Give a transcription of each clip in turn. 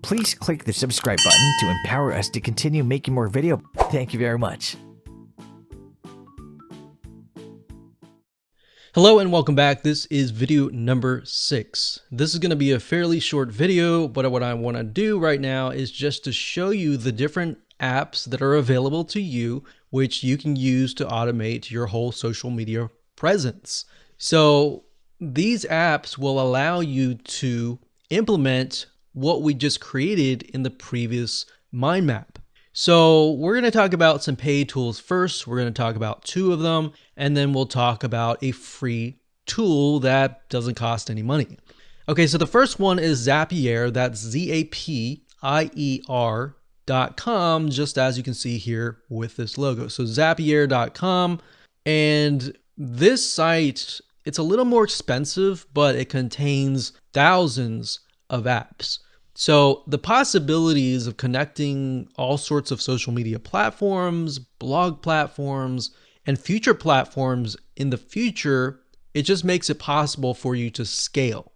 please click the subscribe button to empower us to continue making more video. Thank you very much. Hello and welcome back. This is video number 6. This is going to be a fairly short video, but what I want to do right now is just to show you the different apps that are available to you, which you can use to automate your whole social media presence. So these apps will allow you to implement what we just created in the previous mind map. So we're going to talk about some paid tools first. We're going to talk about 2 of them, and then we'll talk about a free tool that doesn't cost any money. Okay, so the first one is Zapier. That's Zapier.com, just as you can see here with this logo. So Zapier.com, and this site, it's a little more expensive, but it contains thousands of apps. So the possibilities of connecting all sorts of social media platforms, blog platforms, and future platforms in the future, it just makes it possible for you to scale.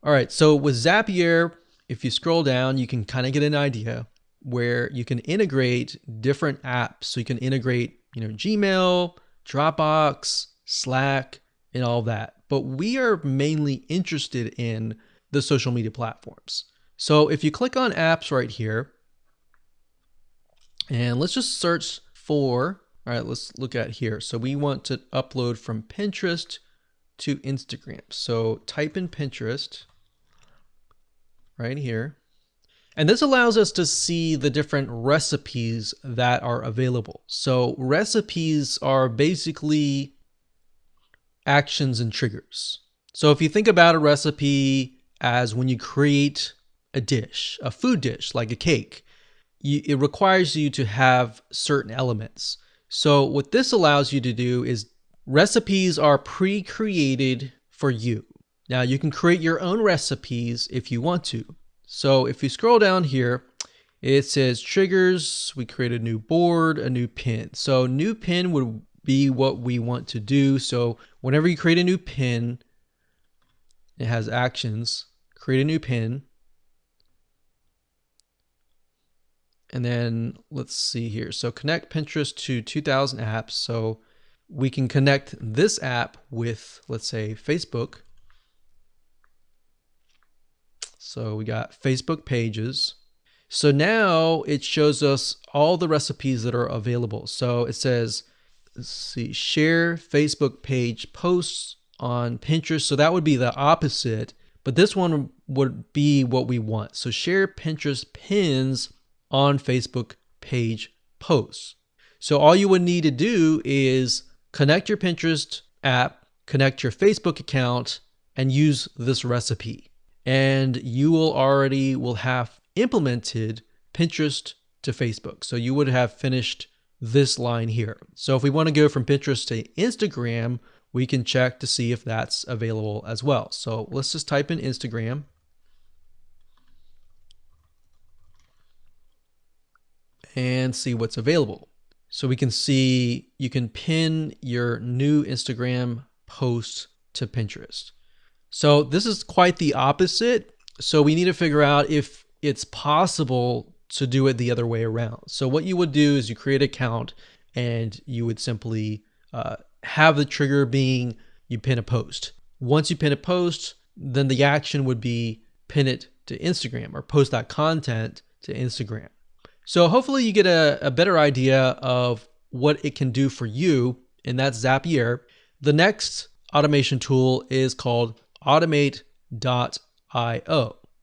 All right, so with Zapier, if you scroll down, you can kind of get an idea where you can integrate different apps. So you can integrate, Gmail, Dropbox, Slack, and all that. But we are mainly interested in the social media platforms. So if you click on apps right here, and let's just search for, all right, let's look at here. So we want to upload from Pinterest to Instagram. So type in Pinterest right here. And this allows us to see the different recipes that are available. So recipes are basically actions and triggers. So if you think about a recipe as when you create a dish, a food dish, like a cake, it requires you to have certain elements. So what this allows you to do is recipes are pre-created for you. Now you can create your own recipes if you want to. So if you scroll down here, it says triggers, we create a new board, a new pin. So new pin would be what we want to do. So whenever you create a new pin, it has actions, create a new pin. And then let's see here. So connect Pinterest to 2000 apps. So we can connect this app with, let's say, Facebook. So we got Facebook pages. So now it shows us all the recipes that are available. So it says, let's see, share Facebook page posts on Pinterest. So that would be the opposite, but this one would be what we want. So share Pinterest pins on Facebook page posts. So all you would need to do is connect your Pinterest app, connect your Facebook account, and use this recipe. And you will have implemented Pinterest to Facebook. So you would have finished this line here. So if we want to go from Pinterest to Instagram, we can check to see if that's available as well. So let's just type in Instagram. And see what's available. So we can see you can pin your new Instagram post to Pinterest. So this is quite the opposite. So we need to figure out if it's possible to do it the other way around. So what you would do is you create an account and you would simply have the trigger being you pin a post. Once you pin a post, then the action would be pin it to Instagram or post that content to Instagram. So hopefully you get a better idea of what it can do for you, and that's Zapier. The next automation tool is called Automate.io.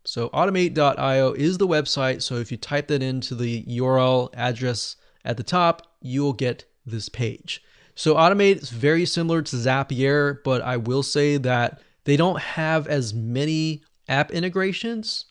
So Automate.io is the website. So if you type that into the URL address at the top, you will get this page. So Automate is very similar to Zapier, but I will say that they don't have as many app integrations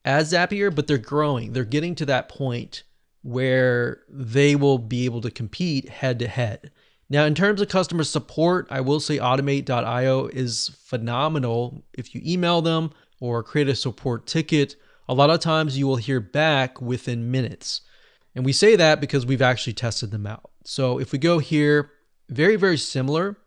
as Zapier, but they're growing. They're getting to that point where they will be able to compete head to head. Now, in terms of customer support, I will say Automate.io is phenomenal. If you email them or create a support ticket, a lot of times you will hear back within minutes. And we say that because we've actually tested them out. So if we go here, very, very similar.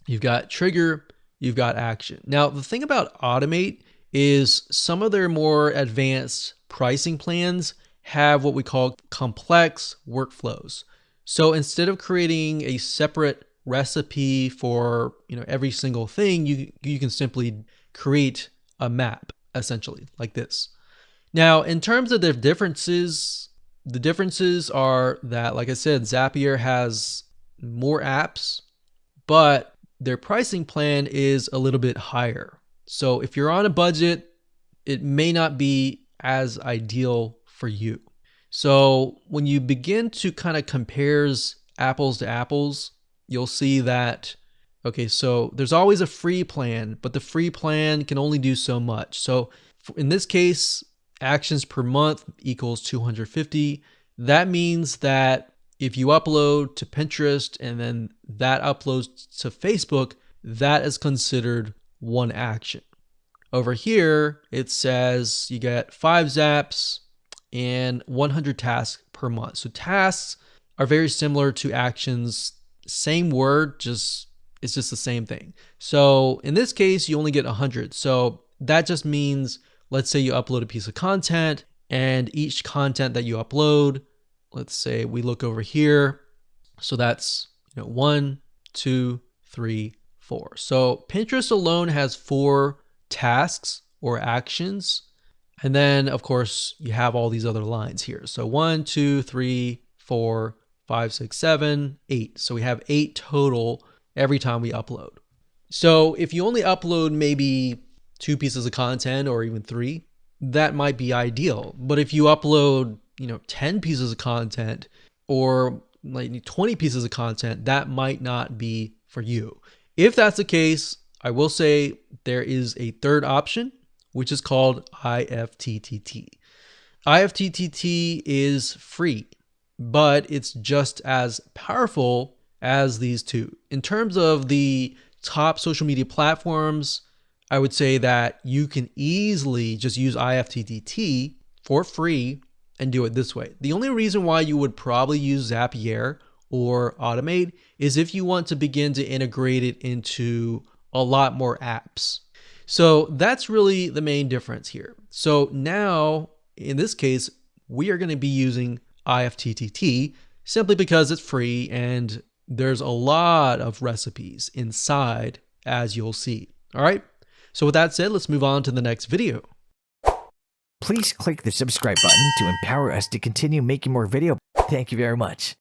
You've got trigger, you've got action. Now, the thing about Automate is some of their more advanced pricing plans have what we call complex workflows. So instead of creating a separate recipe for every single thing, you can simply create a map, essentially, like this. Now, in terms of the differences are that, like I said, Zapier has more apps, but their pricing plan is a little bit higher. So if you're on a budget, it may not be as ideal for you. So when you begin to kind of compares apples to apples, you'll see that, okay, so there's always a free plan, but the free plan can only do so much. So in this case, actions per month equals 250. That means that if you upload to Pinterest and then that uploads to Facebook, that is considered one action. Over here, it says you get 5 zaps and 100 tasks per month. So tasks are very similar to actions, same word, it's just the same thing. So in this case, you only get 100. So that just means, let's say you upload a piece of content, and each content that you upload, let's say we look over here. So that's 1, 2, 3, 4. So Pinterest alone has 4 tasks or actions. And then of course you have all these other lines here. So 1, 2, 3, 4, 5, 6, 7, 8. So we have 8 total every time we upload. So if you only upload maybe 2 pieces of content or even 3, that might be ideal. But if you upload 10 pieces of content or like 20 pieces of content, that might not be for you. If that's the case, I will say there is a third option, which is called Ifttt. Ifttt is free, but it's just as powerful as these two. In terms of the top social media platforms, I would say that you can easily just use Ifttt for free and do it this way. The only reason why you would probably use Zapier or Automate is if you want to begin to integrate it into a lot more apps. So that's really the main difference here. So now, in this case, we are going to be using Ifttt simply because it's free and there's a lot of recipes inside, as you'll see. All right. So with that said, let's move on to the next video. Please click the subscribe button to empower us to continue making more video. Thank you very much.